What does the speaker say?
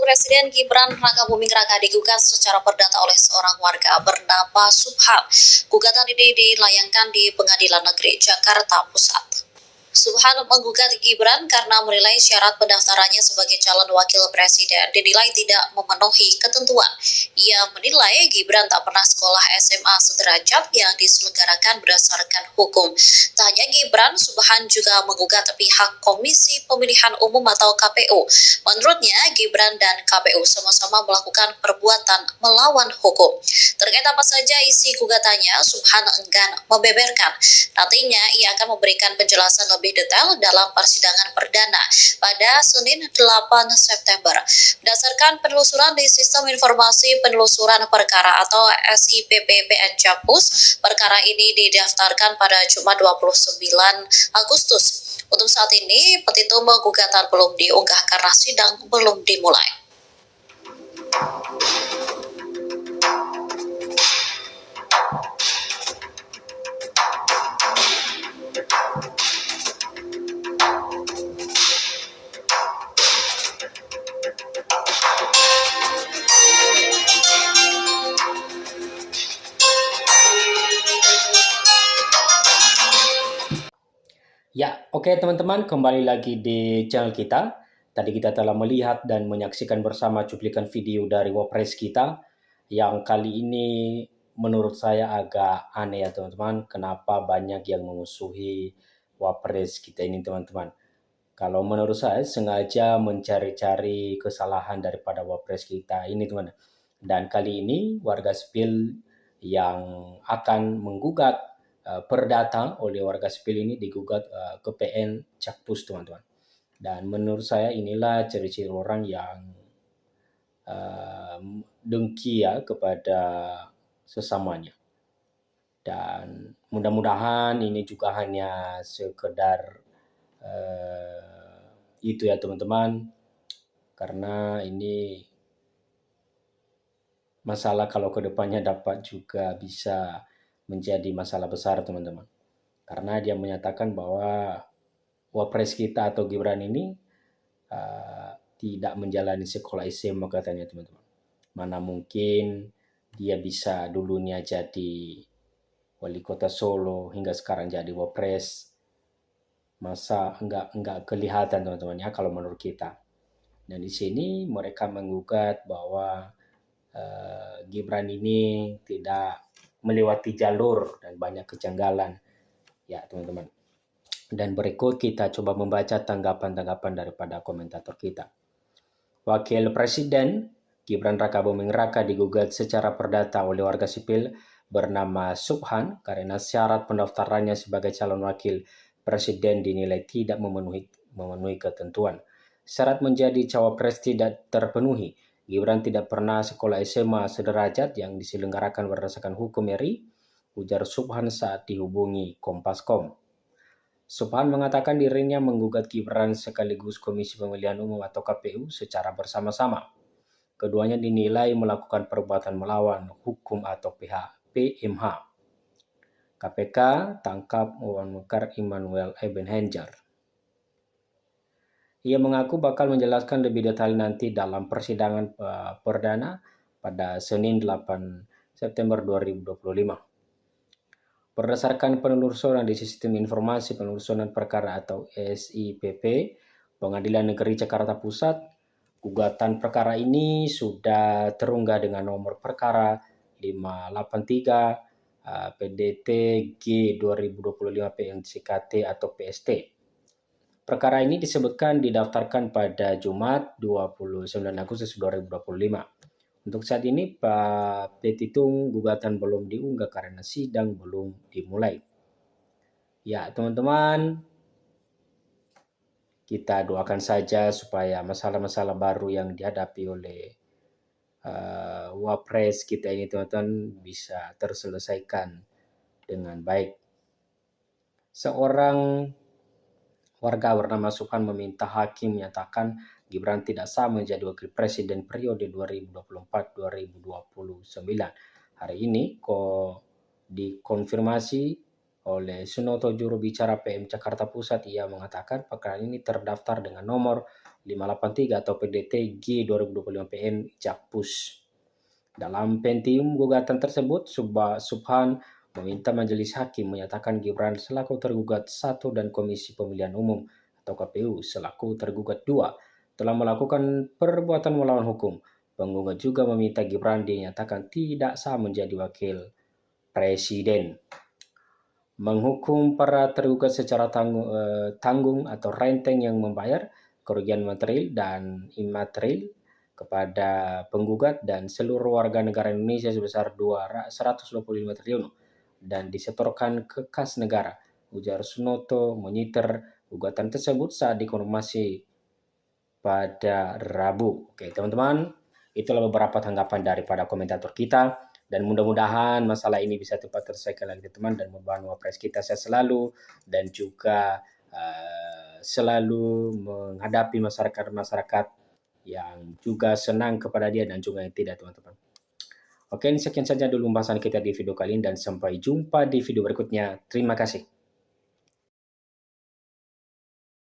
Presiden Gibran Rakabuming Raka digugat secara perdata oleh seorang warga bernama Subhan. Gugatan ini dilayangkan di Pengadilan Negeri Jakarta Pusat. Subhan menggugat Gibran karena menilai syarat pendaftarannya sebagai calon wakil presiden dinilai tidak memenuhi ketentuan. Ia menilai Gibran tak pernah sekolah SMA sederajat yang diselenggarakan berdasarkan hukum. Tak hanya Gibran, Subhan juga menggugat pihak Komisi Pemilihan Umum atau KPU. Menurutnya, Gibran dan KPU sama-sama melakukan perbuatan melawan hukum. Terkait apa saja isi gugatannya, Subhan enggan membeberkan. Nantinya, ia akan memberikan penjelasan lebih detail dalam persidangan perdana pada Senin 8 September. Berdasarkan penelusuran di Sistem Informasi Penelusuran Perkara atau SIPP PN Jakpus, perkara ini didaftarkan pada Jumat 29 Agustus. Untuk saat ini, petitum gugatan belum diunggah karena sidang belum dimulai. Ya, oke teman-teman, kembali lagi di channel kita. Tadi kita telah melihat dan menyaksikan bersama cuplikan video dari Wapres kita yang kali ini menurut saya agak aneh ya teman-teman. Kenapa banyak yang memusuhi Wapres kita ini teman-teman. Kalau menurut saya sengaja mencari-cari kesalahan daripada Wapres kita ini teman-teman. Dan kali ini warga sipil yang akan menggugat perdata oleh warga sipil ini digugat ke PN Jakpus teman-teman. Dan menurut saya inilah ciri-ciri orang yang dengki ya kepada sesamanya. Dan mudah-mudahan ini juga hanya sekedar itu ya teman-teman, karena ini masalah kalau kedepannya dapat juga bisa menjadi masalah besar teman-teman. Karena dia menyatakan bahwa Wapres kita atau Gibran ini tidak menjalani sekolah SMA katanya teman-teman. Mana mungkin dia bisa dulunya jadi wali kota Solo hingga sekarang jadi Wapres. Masa enggak kelihatan teman-teman ya kalau menurut kita. Dan di sini mereka menggugat bahwa Gibran ini tidak melewati jalur dan banyak kejanggalan ya teman-teman. Dan berikut kita coba membaca tanggapan-tanggapan daripada komentator kita. Wakil Presiden Gibran Rakabuming Raka digugat secara perdata oleh warga sipil bernama Subhan karena syarat pendaftarannya sebagai calon wakil presiden dinilai tidak memenuhi ketentuan. Syarat menjadi cawapres tidak terpenuhi. Gibran tidak pernah sekolah SMA sederajat yang diselenggarakan berdasarkan hukum RI, ujar Subhan saat dihubungi Kompas.com. Subhan mengatakan dirinya menggugat Gibran sekaligus Komisi Pemilihan Umum atau KPU secara bersama-sama. Keduanya dinilai melakukan perbuatan melawan hukum atau PMH. KPK tangkap Muammar Emmanuel Ebenhajar. Ia mengaku bakal menjelaskan lebih detail nanti dalam persidangan perdana pada Senin 8 September 2025. Berdasarkan penelusuran di Sistem Informasi Penelusuran Perkara atau SIPP, Pengadilan Negeri Jakarta Pusat, gugatan perkara ini sudah terunggah dengan nomor perkara 583 PDT G 2025 PNCKT atau PST. Perkara ini disebutkan didaftarkan pada Jumat 29 Agustus 2025. Untuk saat ini, petitum gugatan belum diunggah karena sidang belum dimulai. Ya, teman-teman, kita doakan saja supaya masalah-masalah baru yang dihadapi oleh Wapres kita ini, teman-teman, bisa terselesaikan dengan baik. Seorang warga bernama Subhan meminta hakim menyatakan Gibran tidak sah menjadi wakil presiden periode 2024-2029. Hari ini dikonfirmasi oleh Sunoto, juru bicara PM Jakarta Pusat. Ia mengatakan perkara ini terdaftar dengan nomor 583 atau PDT G 2025 PN Jakpus. Dalam petitum gugatan tersebut, Subhan meminta majelis hakim menyatakan Gibran selaku tergugat 1 dan Komisi Pemilihan Umum atau KPU selaku tergugat 2 telah melakukan perbuatan melawan hukum. Penggugat juga meminta Gibran dinyatakan tidak sah menjadi wakil presiden. Menghukum para tergugat secara tanggung atau renteng yang membayar kerugian material dan imaterial kepada penggugat dan seluruh warga negara Indonesia sebesar 125 triliun dan disetorkan ke kas negara, ujar Sunoto menyiter gugatan tersebut saat dikonfirmasi pada Rabu. Oke, teman-teman, itulah beberapa tanggapan daripada komentator kita dan mudah-mudahan masalah ini bisa cepat terselesaikan lagi teman dan membantu Wapres kita sehat selalu dan juga selalu menghadapi masyarakat yang juga senang kepada dia dan juga yang tidak, teman-teman. Oke, sekian saja dulu pembahasan kita di video kali ini dan sampai jumpa di video berikutnya. Terima kasih.